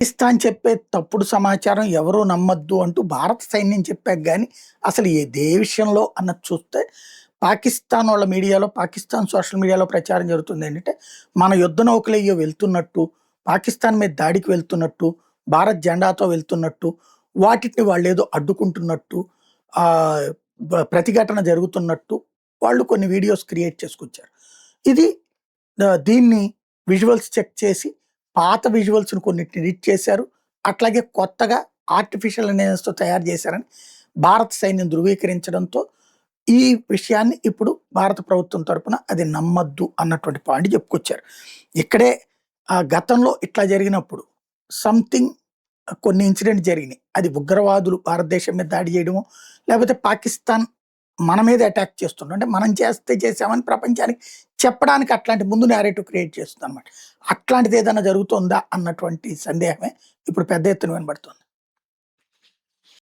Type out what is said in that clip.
పాకిస్తాన్ చెప్పే తప్పుడు సమాచారం ఎవరూ నమ్మొద్దు అంటూ భారత సైన్యం చెప్పాక గాని అసలు ఏ విషయంలో అన్నది చూస్తే పాకిస్తాన్ వాళ్ళ మీడియాలో, పాకిస్తాన్ సోషల్ మీడియాలో ప్రచారం జరుగుతుంది ఏంటంటే, మన యుద్ధ నౌకలయ్యో వెళ్తున్నట్టు, పాకిస్తాన్ మీద దాడికి వెళ్తున్నట్టు, భారత్ జెండాతో వెళ్తున్నట్టు, వాటిని వాళ్ళేదో అడ్డుకుంటున్నట్టు, ఆహ్, ప్రతిఘటన జరుగుతున్నట్టు వాళ్ళు కొన్ని వీడియోస్ క్రియేట్ చేసుకొచ్చారు. ఇది దీన్ని విజువల్స్ చెక్ చేసి పాత విజువల్స్‌ని కొన్నిటిని ఎడిట్ చేశారు. అట్లాగే కొత్తగా ఆర్టిఫిషియల్ ఇంటెలిజెన్స్‌తో తయారు చేశారని భారత సైన్యం ధృవీకరించడంతో, ఈ విషయాన్ని ఇప్పుడు భారత ప్రభుత్వం తరపున అది నమ్మొద్దు అన్నటువంటి పాయింట్ చెప్పుకొచ్చారు. ఇక్కడే గతంలో ఇట్లా జరిగినప్పుడు సంథింగ్ కొన్ని ఇన్సిడెంట్ జరిగినాయి. అది ఉగ్రవాదులు భారతదేశం మీద దాడి చేయడమో, లేకపోతే పాకిస్తాన్ మన మీద అటాక్ చేస్తుండ్రు. అంటే మనం చేసామని ప్రపంచానికి చెప్పడానికి అట్లాంటి ముందు నేరేటివ్ క్రియేట్ చేస్తుందనమాట. అట్లాంటిది ఏదైనా జరుగుతోందా అన్నటువంటి సందేహమే ఇప్పుడు పెద్ద ఎత్తున వినబడుతోంది.